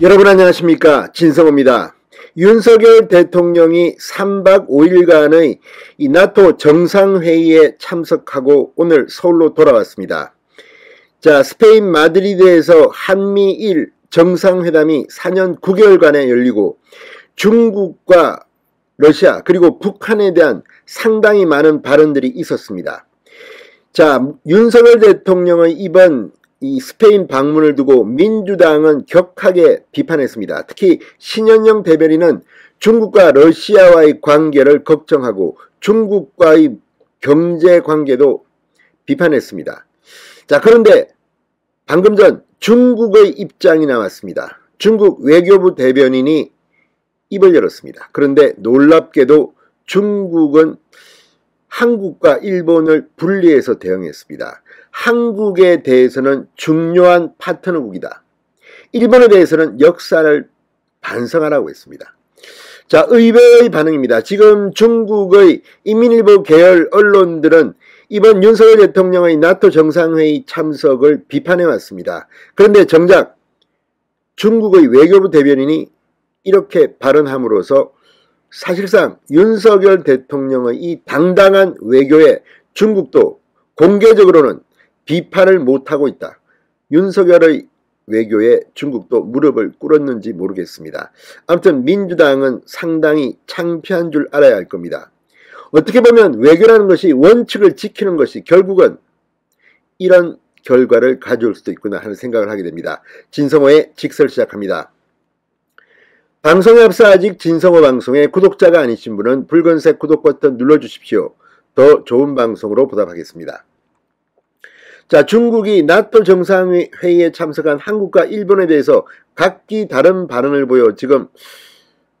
여러분 안녕하십니까, 진성호입니다. 윤석열 대통령이 3박 5일간의 이 나토 정상회의에 참석하고 오늘 서울로 돌아왔습니다. 자, 스페인 마드리드에서 한미일 정상회담이 4년 9개월간에 열리고 중국과 러시아 그리고 북한에 대한 상당히 많은 발언들이 있었습니다. 자, 윤석열 대통령의 이번 이 스페인 방문을 두고 민주당은 격하게 비판했습니다. 특히 신현영 대변인은 중국과 러시아와의 관계를 걱정하고 중국과의 경제 관계도 비판했습니다. 자, 그런데 방금 전 중국의 입장이 나왔습니다. 중국 외교부 대변인이 입을 열었습니다. 그런데 놀랍게도 중국은 한국과 일본을 분리해서 대응했습니다. 한국에 대해서는 중요한 파트너국이다. 일본에 대해서는 역사를 반성하라고 했습니다. 자, 의외의 반응입니다. 지금 중국의 인민일보 계열 언론들은 이번 윤석열 대통령의 나토 정상회의 참석을 비판해 왔습니다. 그런데 정작 중국의 외교부 대변인이 이렇게 발언함으로써 사실상 윤석열 대통령의 이 당당한 외교에 중국도 공개적으로는 비판을 못하고 있다. 윤석열의 외교에 중국도 무릎을 꿇었는지 모르겠습니다. 아무튼 민주당은 상당히 창피한 줄 알아야 할 겁니다. 어떻게 보면 외교라는 것이 원칙을 지키는 것이 결국은 이런 결과를 가져올 수도 있구나 하는 생각을 하게 됩니다. 진성호의 직설 시작합니다. 방송에 앞서 아직 진성호 방송에 구독자가 아니신 분은 붉은색 구독 버튼 눌러주십시오. 더 좋은 방송으로 보답하겠습니다. 자, 중국이 나토 정상회의에 참석한 한국과 일본에 대해서 각기 다른 발언을 보여 지금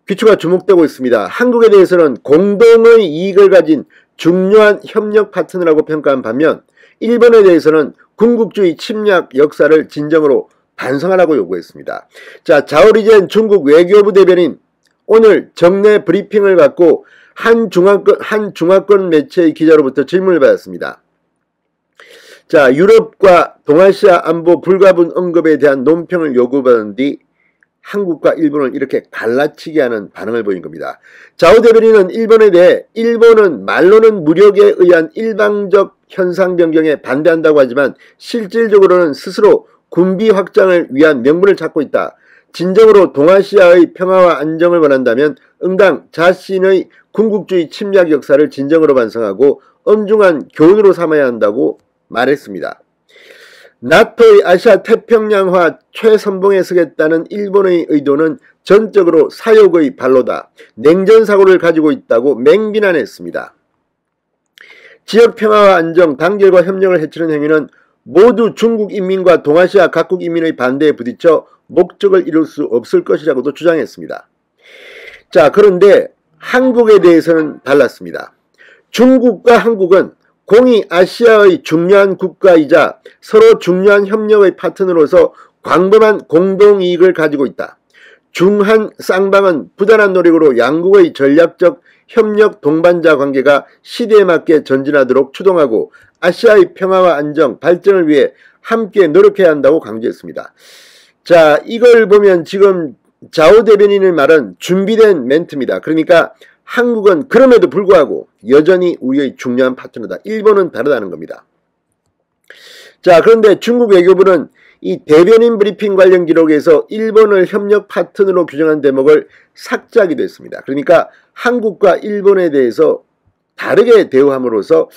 귀추가 주목되고 있습니다. 한국에 대해서는 공동의 이익을 가진 중요한 협력 파트너라고 평가한 반면 일본에 대해서는 군국주의 침략 역사를 진정으로 반성하라고 요구했습니다. 자, 자오리젠 중국 외교부 대변인 오늘 정례 브리핑을 갖고 한 중화권 매체의 기자로부터 질문을 받았습니다. 자, 유럽과 동아시아 안보 불가분 언급에 대한 논평을 요구받은 뒤 한국과 일본을 이렇게 갈라치게 하는 반응을 보인 겁니다. 자오 대변인은 일본에 대해 일본은 말로는 무력에 의한 일방적 현상 변경에 반대한다고 하지만 실질적으로는 스스로 군비 확장을 위한 명분을 찾고 있다. 진정으로 동아시아의 평화와 안정을 원한다면 응당 자신의 군국주의 침략 역사를 진정으로 반성하고 엄중한 교훈으로 삼아야 한다고 말했습니다. 나토의 아시아 태평양화 최선봉에 서겠다는 일본의 의도는 전적으로 사욕의 발로다. 냉전사고를 가지고 있다고 맹비난했습니다. 지역 평화와 안정, 단결과 협력을 해치는 행위는 모두 중국 인민과 동아시아 각국 인민의 반대에 부딪혀 목적을 이룰 수 없을 것이라고도 주장했습니다. 자, 그런데 한국에 대해서는 달랐습니다. 중국과 한국은 공이 아시아의 중요한 국가이자 서로 중요한 협력의 파트너로서 광범한 공동이익을 가지고 있다. 중한 쌍방은 부단한 노력으로 양국의 전략적 협력 동반자 관계가 시대에 맞게 전진하도록 추동하고 아시아의 평화와 안정, 발전을 위해 함께 노력해야 한다고 강조했습니다. 자, 이걸 보면 지금 자오 대변인의 말은 준비된 멘트입니다. 그러니까 한국은 그럼에도 불구하고 여전히 우리의 중요한 파트너다. 일본은 다르다는 겁니다. 자, 그런데 중국 외교부는 이 대변인 브리핑 관련 기록에서 일본을 협력 파트너로 규정한 대목을 삭제하기도 했습니다. 그러니까 한국과 일본에 대해서 다르게 대우함으로써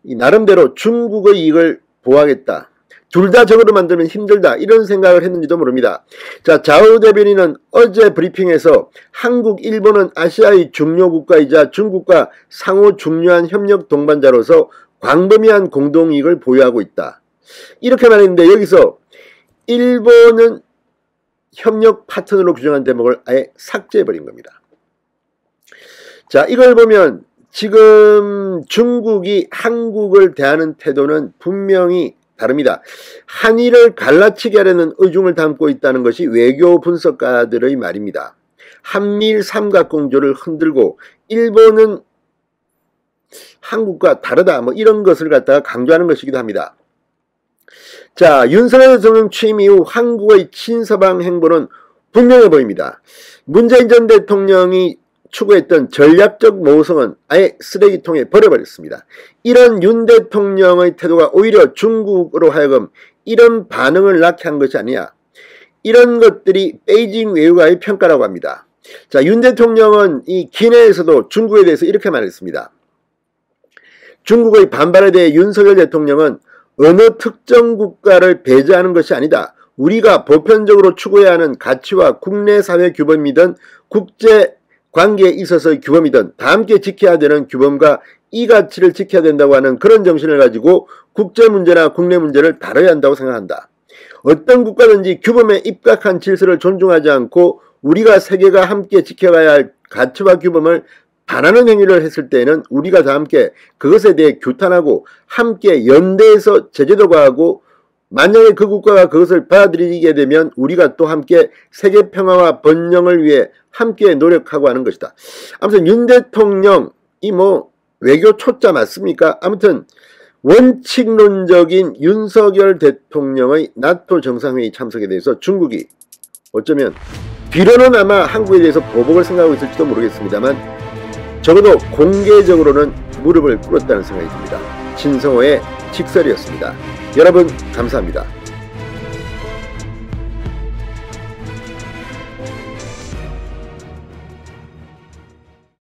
이 나름대로 중국의 이익을 보호하겠다. 둘 다 적으로 만들면 힘들다. 이런 생각을 했는지도 모릅니다. 자, 자오 대변인은 어제 브리핑에서 한국, 일본은 아시아의 중요 국가이자 중국과 상호 중요한 협력 동반자로서 광범위한 공동이익을 보유하고 있다. 이렇게 말했는데 여기서 일본은 협력 파트너로 규정한 대목을 아예 삭제해버린 겁니다. 자, 이걸 보면 지금 중국이 한국을 대하는 태도는 분명히 다릅니다. 한일을 갈라치게 하려는 의중을 담고 있다는 것이 외교 분석가들의 말입니다. 한미일 삼각공조를 흔들고 일본은 한국과 다르다 뭐 이런 것을 갖다가 강조하는 것이기도 합니다. 자, 윤석열 대통령 취임 이후 한국의 친서방 행보는 분명해 보입니다. 문재인 전 대통령이 추구했던 전략적 모성은 아예 쓰레기통에 버려버렸습니다. 이런 윤 대통령의 태도가 오히려 중국으로 하여금 이런 반응을 낳게 한 것이 아니냐. 이런 것들이 베이징 외교가의 평가라고 합니다. 자, 윤 대통령은 이 기내에서도 중국에 대해서 이렇게 말했습니다. 중국의 반발에 대해 윤석열 대통령은 어느 특정 국가를 배제하는 것이 아니다. 우리가 보편적으로 추구해야 하는 가치와 국내 사회 규범이든 국제 관계에 있어서의 규범이든 다 함께 지켜야 되는 규범과 이 가치를 지켜야 된다고 하는 그런 정신을 가지고 국제 문제나 국내 문제를 다뤄야 한다고 생각한다. 어떤 국가든지 규범에 입각한 질서를 존중하지 않고 우리가 세계가 함께 지켜가야 할 가치와 규범을 반하는 행위를 했을 때에는 우리가 다 함께 그것에 대해 규탄하고 함께 연대해서 제재도 가하고 만약에 그 국가가 그것을 받아들이게 되면 우리가 또 함께 세계 평화와 번영을 위해 함께 노력하고 하는 것이다. 아무튼 윤 대통령 이 외교 초짜 맞습니까? 아무튼 원칙론적인 윤석열 대통령의 나토 정상회의 참석에 대해서 중국이 어쩌면 뒤로는 아마 한국에 대해서 보복을 생각하고 있을지도 모르겠습니다만 적어도 공개적으로는 무릎을 꿇었다는 생각이 듭니다. 진성호의 직설이었습니다. 여러분 감사합니다.